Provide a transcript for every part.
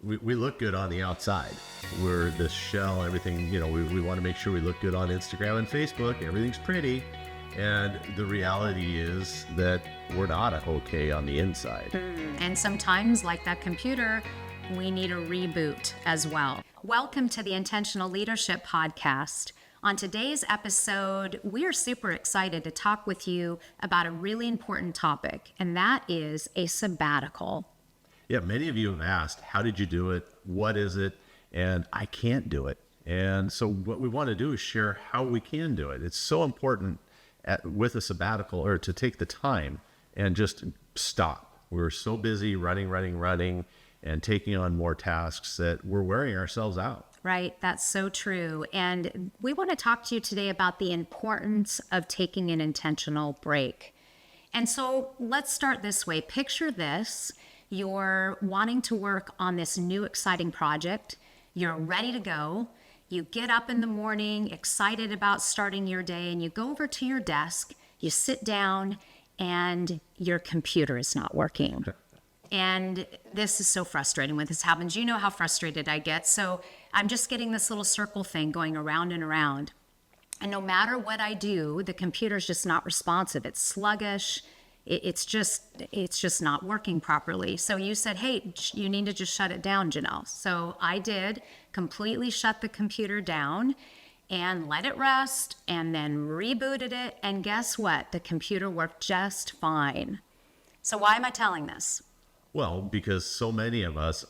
we look good on the outside. We're this shell, everything, we want to make sure we look good on Instagram and Facebook. Everything's pretty. And the reality is that we're not okay on the inside. And sometimes, like that computer, we need a reboot as well. Welcome to the Intentional Leadership Podcast. On today's episode, we're super excited to talk with you about a really important topic, and that is a sabbatical. Yeah, many of you have asked, how did you do it? What is it? And I can't do it. And so what we want to do is share how we can do it. It's so important with a sabbatical, or to take the time and just stop. We're so busy running, and taking on more tasks that we're wearing ourselves out. Right, that's so true. And we want to talk to you today about the importance of taking an intentional break. And so let's start this way. Picture this. You're wanting to work on this new exciting project. You're ready to go. You get up in the morning, excited about starting your day, and you go over to your desk, you sit down, and your computer is not working. And this is so frustrating when this happens. You know how frustrated I get. So I'm just getting this little circle thing going around and around. And no matter what I do, the computer's just not responsive. It's sluggish. It's just not working properly. So you said, hey, you need to just shut it down, Janelle. So I did completely shut the computer down and let it rest, and then rebooted it. And guess what? The computer worked just fine. So why am I telling this? Well, because so many of us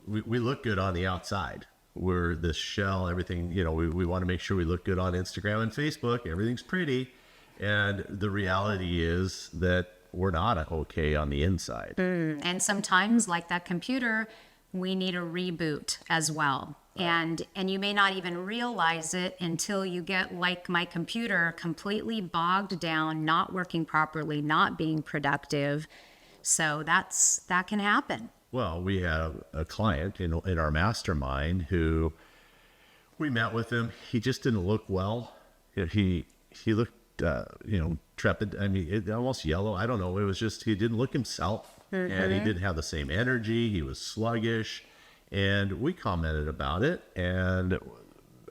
we look good on the outside. We're this shell, everything, we want to make sure we look good on Instagram and Facebook. Everything's pretty. And the reality is that we're not okay on the inside. And sometimes, like that computer, we need a reboot as well. And you may not even realize it until you get, like my computer, completely bogged down, not working properly, not being productive. So that can happen. Well, we have a client in our mastermind who we met with him. He just didn't look well. He looked trepid. I mean, almost yellow. I don't know. It was just, he didn't look himself, and he didn't have the same energy. He was sluggish, and we commented about it. And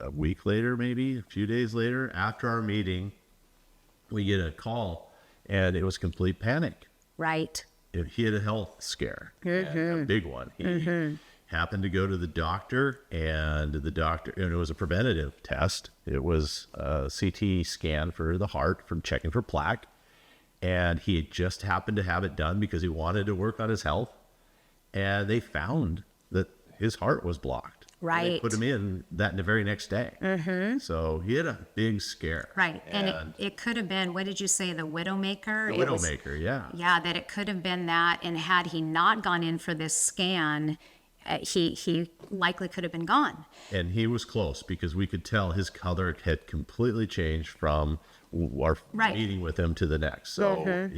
a week later, maybe a few days later, after our meeting, we get a call, and it was complete panic. Right. He had a health scare, a big one. He happened to go to the doctor, and it was a preventative test. It was a CT scan for the heart, from checking for plaque. And he had just happened to have it done because he wanted to work on his health. And they found that his heart was blocked. Right. And they put him in the very next day. So he had a big scare. Right. And it could have been, what did you say, the widowmaker? The widowmaker, yeah. Yeah, that it could have been that. And had he not gone in for this scan, he likely could have been gone. And he was close, because we could tell his color had completely changed from our meeting with him to the next. So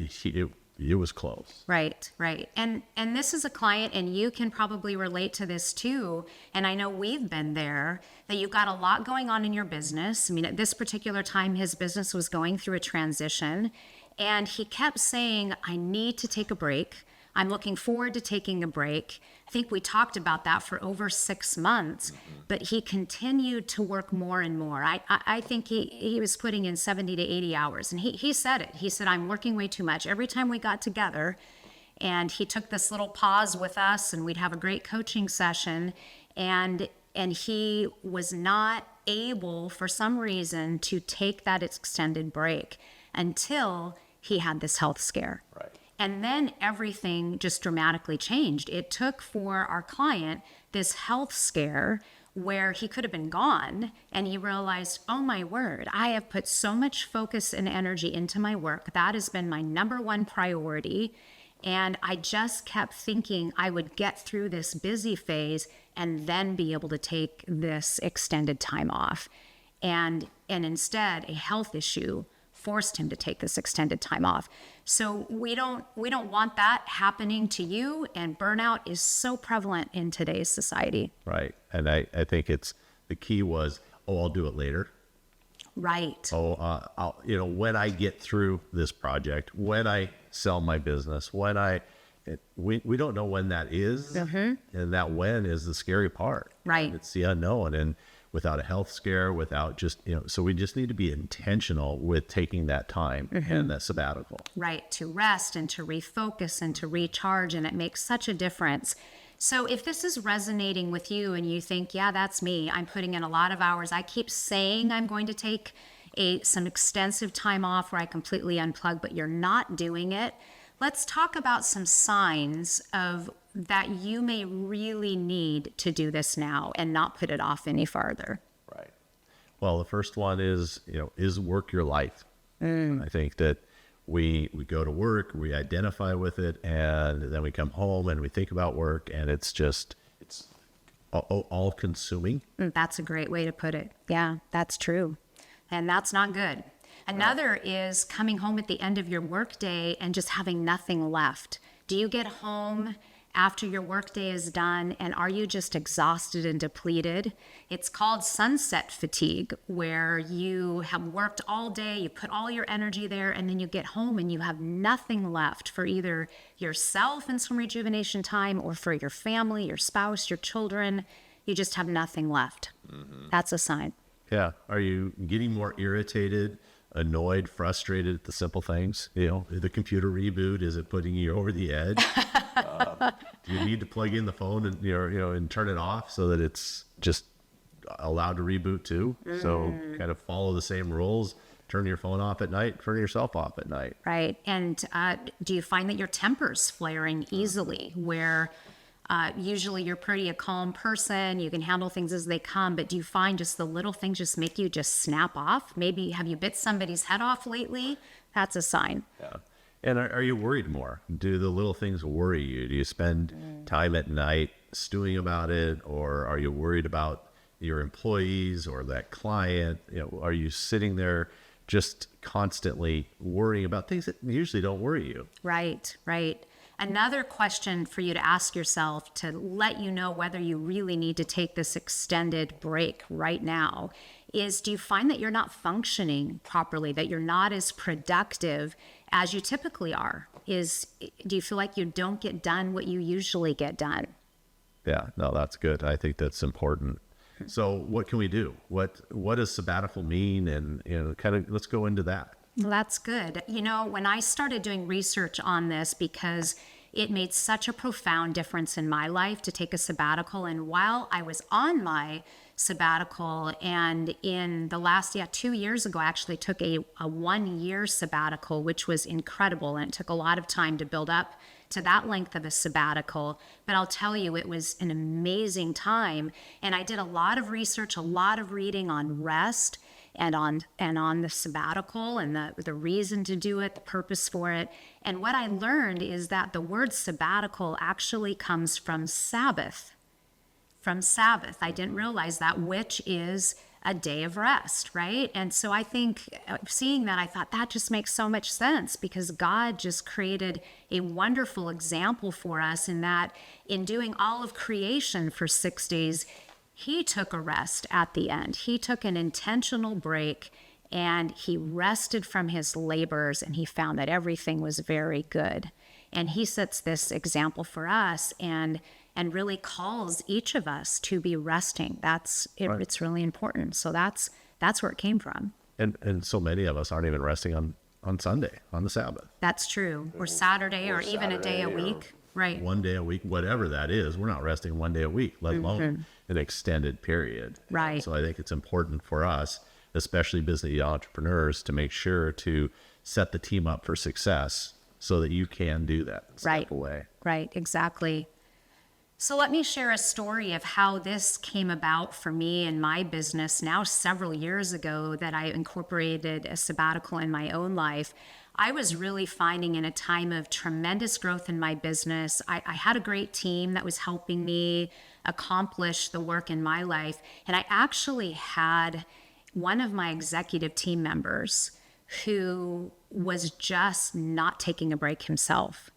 it was close. Right. And this is a client, and you can probably relate to this too. And I know we've been there, that you've got a lot going on in your business. I mean, at this particular time, his business was going through a transition, and he kept saying, I need to take a break. I'm looking forward to taking a break. I think we talked about that for over 6 months, but he continued to work more and more. I think he was putting in 70 to 80 hours, and he said it. He said, I'm working way too much. Every time we got together, and he took this little pause with us, and we'd have a great coaching session, and he was not able, for some reason, to take that extended break until he had this health scare. Right. And then everything just dramatically changed. It took for our client this health scare where he could have been gone, and he realized, oh my word, I have put so much focus and energy into my work. That has been my number one priority. And I just kept thinking I would get through this busy phase and then be able to take this extended time off. And instead, a health issue forced him to take this extended time off. So we don't want that happening to you, and burnout is so prevalent in today's society. Right. And I think the key was, I'll do it later. Right. I'll when I get through this project, when I sell my business, when I we don't know when that is, and that when is the scary part. Right. It's the unknown, and without a health scare, without just, so we just need to be intentional with taking that time and that sabbatical. Right, to rest and to refocus and to recharge, and it makes such a difference. So if this is resonating with you and you think, yeah, that's me, I'm putting in a lot of hours, I keep saying I'm going to take some extensive time off where I completely unplug, but you're not doing it, let's talk about some signs of that you may really need to do this now and not put it off any farther. Right. Well, the first one is, is work your life? I think that we go to work, we identify with it, and then we come home and we think about work, and it's all consuming. That's a great way to put it. Yeah, that's true. And that's not good. Another is coming home at the end of your workday and just having nothing left. Do you get home after your workday is done and are you just exhausted and depleted? It's called sunset fatigue, where you have worked all day, you put all your energy there, and then you get home and you have nothing left for either yourself and some rejuvenation time or for your family, your spouse, your children. You just have nothing left. That's a sign. Yeah. Are you getting more irritated, annoyed, frustrated at the simple things? The computer reboot, is it putting you over the edge? Do you need to plug in the phone and and turn it off so that it's just allowed to reboot too? So kind of follow the same rules. Turn your phone off at night, turn yourself off at night. Right. And do you find that your temper's flaring easily, where usually you're pretty a calm person, you can handle things as they come, but do you find just the little things just make you just snap off? Maybe have you bit somebody's head off lately? That's a sign. Yeah. And are you worried more? Do the little things worry you? Do you spend time at night stewing about it, or are you worried about your employees or that client? Are you sitting there just constantly worrying about things that usually don't worry you? Right, right. Another question for you to ask yourself to let you know whether you really need to take this extended break right now is, do you find that you're not functioning properly, that you're not as productive as you typically are? Do you feel like you don't get done what you usually get done? Yeah, no, that's good. I think that's important. So what can we do? What does sabbatical mean? And kind of let's go into that. Well, that's good. When I started doing research on this, because it made such a profound difference in my life to take a sabbatical. And while I was on my sabbatical, and in the last 2 years ago, I actually took a 1-year sabbatical, which was incredible. And it took a lot of time to build up to that length of a sabbatical. But I'll tell you, it was an amazing time. And I did a lot of research, a lot of reading on rest and on the sabbatical and the reason to do it, the purpose for it. And what I learned is that the word sabbatical actually comes from Sabbath. From Sabbath. I didn't realize that, which is a day of rest, right? And so I think seeing that, I thought that just makes so much sense, because God just created a wonderful example for us in that in doing all of creation for 6 days, He took a rest at the end. He took an intentional break and He rested from His labors, and He found that everything was very good. And He sets this example for us and really calls each of us to be resting. That's it, right. It's really important. So that's where it came from. And so many of us aren't even resting on Sunday, on the Sabbath. That's true. Or Saturday, or even a day a week. Right. One day a week, whatever that is. We're not resting one day a week, let alone an extended period. Right. So I think it's important for us, especially business entrepreneurs, to make sure to set the team up for success so that you can do that. Step away. Right. Exactly. So let me share a story of how this came about for me in my business now several years ago, that I incorporated a sabbatical in my own life. I was really finding in a time of tremendous growth in my business. I had a great team that was helping me accomplish the work in my life. And I actually had one of my executive team members who was just not taking a break himself.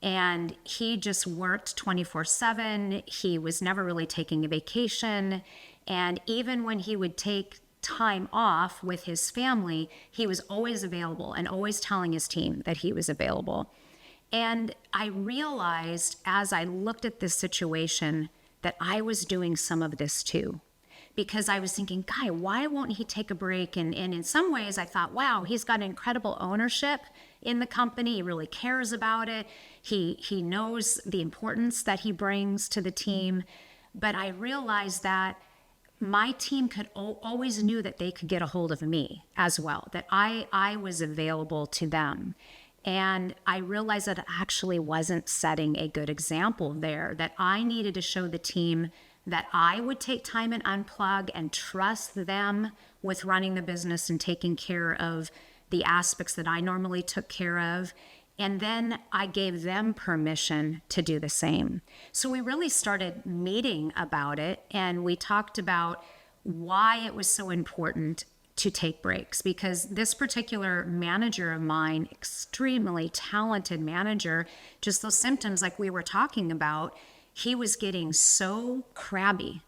And he just worked 24/7. He was never really taking a vacation. And even when he would take time off with his family, he was always available and always telling his team that he was available. And I realized as I looked at this situation that I was doing some of this too. Because I was thinking, Guy, why won't he take a break? And in some ways I thought, wow, he's got incredible ownership in the company. He really cares about it. He knows the importance that he brings to the team. But I realized that my team could always knew that they could get a hold of me as well, that I was available to them. And I realized that it actually wasn't setting a good example there, that I needed to show the team that I would take time and unplug and trust them with running the business and taking care of the aspects that I normally took care of. And then I gave them permission to do the same. So we really started meeting about it, and we talked about why it was so important to take breaks, because this particular manager of mine, extremely talented manager, just those symptoms like we were talking about, he was getting so crabby.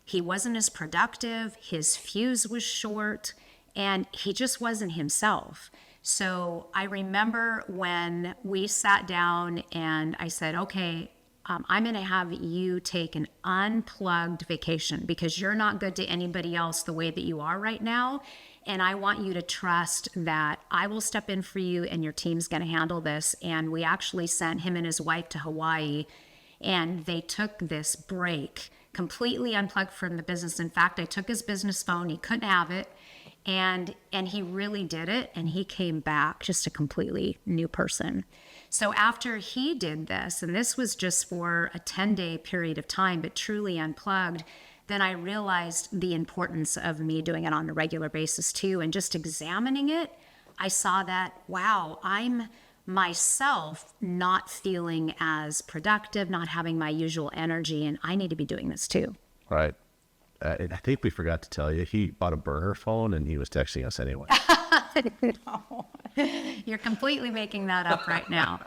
He wasn't as productive, his fuse was short, and he just wasn't himself. So I remember when we sat down and I said, okay, I'm going to have you take an unplugged vacation because you're not good to anybody else the way that you are right now. And I want you to trust that I will step in for you and your team's going to handle this. And we actually sent him and his wife to Hawaii, and they took this break, completely unplugged from the business. In fact, I took his business phone. He couldn't have it. And he really did it, and he came back just a completely new person. So after he did this, and this was just for a 10-day period of time, but truly unplugged, then I realized the importance of me doing it on a regular basis too. And just examining it, I saw that, wow, I'm myself not feeling as productive, not having my usual energy, and I need to be doing this too. Right. I think we forgot to tell you, he bought a burner phone and he was texting us anyway. No, you're completely making that up right now.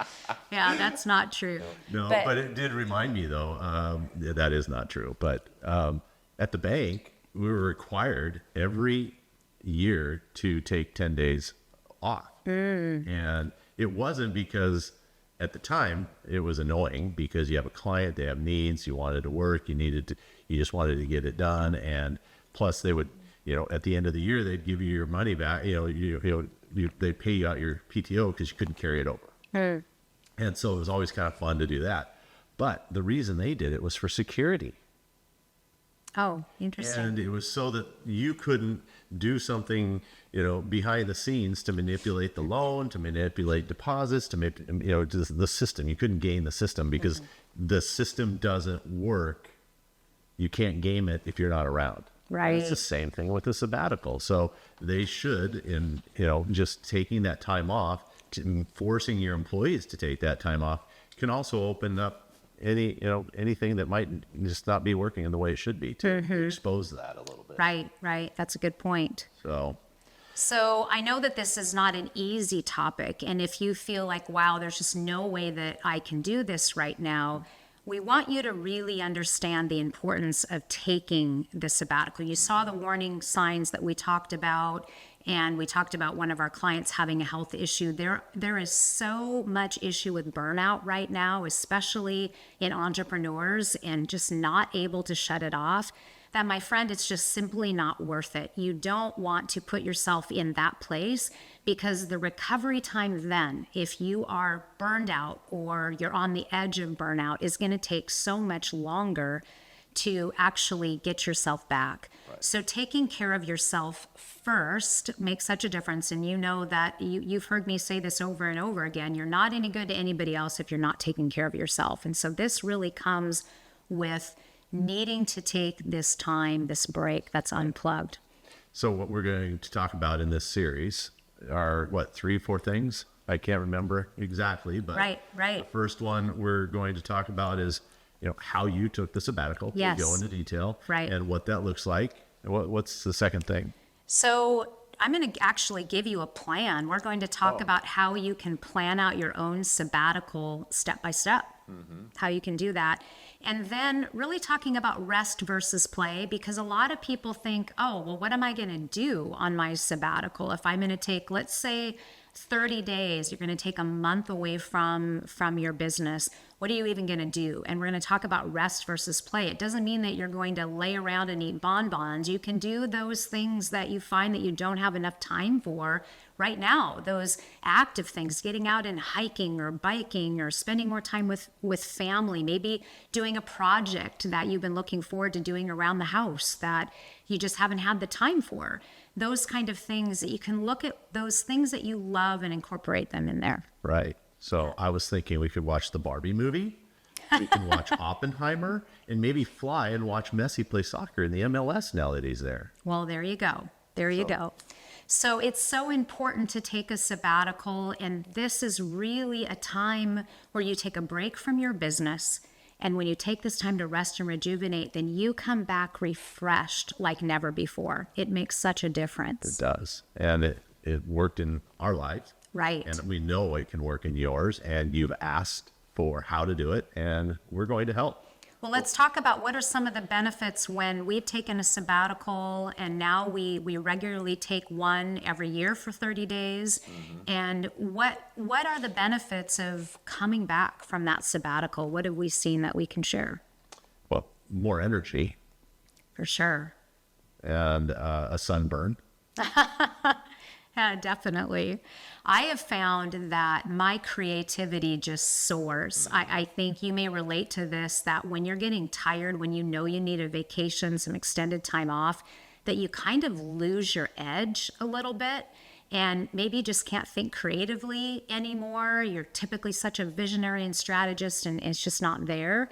Yeah, that's not true. No, but it did remind me though, that is not true. But at the bank, we were required every year to take 10 days off. And it wasn't because at the time it was annoying, because you have a client, they have needs, you wanted to work, you just wanted to get it done. And plus they would, at the end of the year, they'd give you your money back, they'd pay you out your PTO because you couldn't carry it over. And so it was always kind of fun to do that. But the reason they did it was for security. Oh, interesting. And it was so that you couldn't do something, behind the scenes to manipulate the loan, to manipulate deposits, to just the system. You couldn't game the system because the system doesn't work. You can't game it if you're not around. Right. It's the same thing with the sabbatical. So they should, just taking that time off, forcing your employees to take that time off, can also open up anything that might just not be working in the way it should be to expose that a little bit. Right. That's a good point. So I know that this is not an easy topic. And if you feel like, wow, there's just no way that I can do this right now, we want you to really understand the importance of taking the sabbatical. You saw the warning signs that we talked about, and we talked about one of our clients having a health issue. There is so much issue with burnout right now, especially in entrepreneurs, and just not able to shut it off, that, my friend, it's just simply not worth it. You don't want to put yourself in that place, because the recovery time then, if you are burned out or you're on the edge of burnout, is going to take so much longer to actually get yourself back. Right. So taking care of yourself first makes such a difference. And you know that you've heard me say this over and over again. You're not any good to anybody else if you're not taking care of yourself. And so this really comes with needing to take this time, this break that's unplugged. So what we're going to talk about in this series are 3-4 things? I can't remember exactly, but right. The first one we're going to talk about is, how you took the sabbatical. Yes. We'll go into detail. Right. And what that looks like. And what's the second thing? So I'm going to actually give you a plan. We're going to talk about how you can plan out your own sabbatical step by step, how you can do that. And then really talking about rest versus play, because a lot of people think, oh, well, what am I going to do on my sabbatical if I'm going to take, let's say 30 days, you're going to take a month away from your business. What are you even going to do? And we're going to talk about rest versus play. It doesn't mean that you're going to lay around and eat bonbons. You can do those things that you find that you don't have enough time for right now, those active things, getting out and hiking or biking or spending more time with family, maybe doing a project that you've been looking forward to doing around the house that you just haven't had the time for. Those kind of things that you can look at, those things that you love, and incorporate them in there. Right. So I was thinking we could watch the Barbie movie. We can watch Oppenheimer and maybe fly and watch Messi play soccer in the MLS now that he's there. Well, there you go. There you go. So it's so important to take a sabbatical, and this is really a time where you take a break from your business. And when you take this time to rest and rejuvenate, then you come back refreshed like never before. It makes such a difference. It does. And it worked in our lives. Right. And we know it can work in yours. And you've asked for how to do it, and we're going to help. Well, let's talk about what are some of the benefits when we've taken a sabbatical, and now we regularly take one every year for 30 days. And what are the benefits of coming back from that sabbatical? What have we seen that we can share? Well, more energy For sure. and a sunburn. Yeah, definitely. I have found that my creativity just soars. I think you may relate to this, that when you're getting tired, when you know you need a vacation, some extended time off, that you kind of lose your edge a little bit and maybe you just can't think creatively anymore. You're typically such a visionary and strategist, and it's just not there.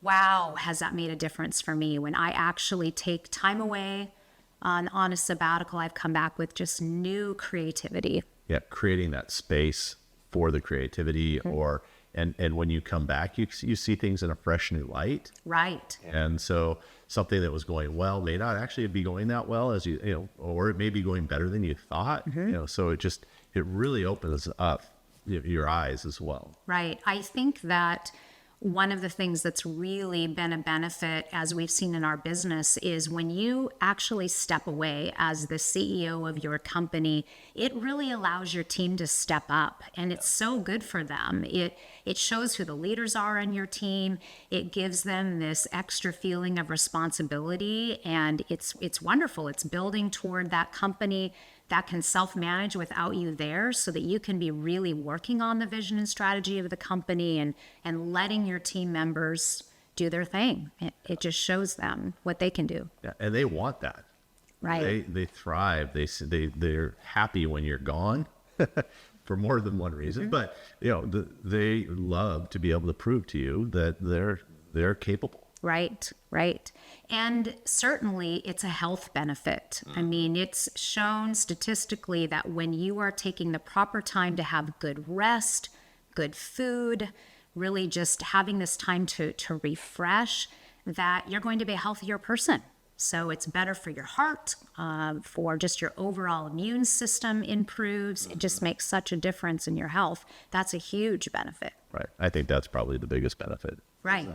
Wow, has that made a difference for me when I actually take time away on a sabbatical. I've come back with just new creativity. Yeah, creating that space for the creativity, or and when you come back, you see things in a fresh new light. Right. And so something that was going well may not actually be going that well as you know, or it may be going better than you thought. So it really opens up your eyes as well. Right. I think that one of the things that's really been a benefit, as we've seen in our business, is when you actually step away as the CEO of your company, it really allows your team to step up, and it's so good for them. It shows who the leaders are on your team. It gives them this extra feeling of responsibility, and it's wonderful. It's building toward that company that can self-manage without you there, so that you can be really working on the vision and strategy of the company and letting your team members do their thing. It just shows them what they can do. Yeah, and they want that. Right. They thrive. They're happy when you're gone for more than one reason. But they love to be able to prove to you that they're capable. Right, right. And certainly it's a health benefit. I mean, it's shown statistically that when you are taking the proper time to have good rest, good food, really just having this time to refresh, that you're going to be a healthier person. So it's better for your heart, for just your overall immune system improves. It just makes such a difference in your health. That's a huge benefit. Right. I think that's probably the biggest benefit. Right,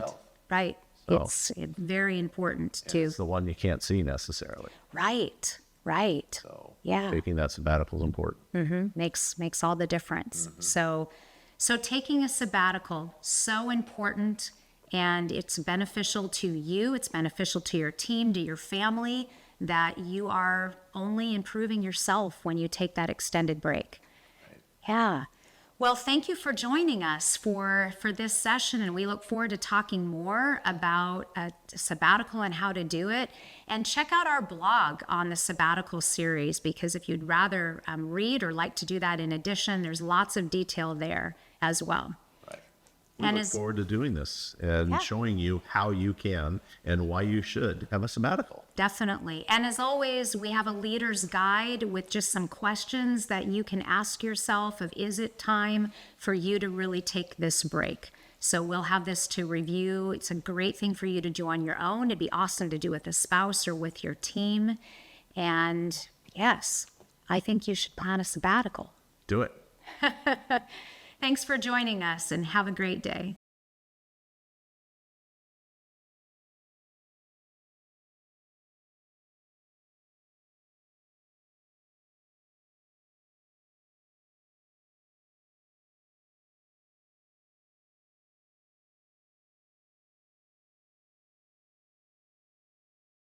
right. So, it's very important to. It's the one you can't see necessarily. Right, right. So Yeah. taking that sabbatical is important. Makes all the difference. So taking a sabbatical, so important, and it's beneficial to you, it's beneficial to your team, to your family, that you are only improving yourself when you take that extended break. Right. Yeah. Well, thank you for joining us for this session, and we look forward to talking more about a sabbatical and how to do it. And check out our blog on the sabbatical series, because if you'd rather read or like to do that in addition, there's lots of detail there as well. We look forward to doing this and showing you how you can and why you should have a sabbatical. Definitely. And as always, we have a leader's guide with just some questions that you can ask yourself of, is it time for you to really take this break? So we'll have this to review. It's a great thing for you to do on your own. It'd be awesome to do with a spouse or with your team. And yes, I think you should plan a sabbatical. Do it. Thanks for joining us, and have a great day.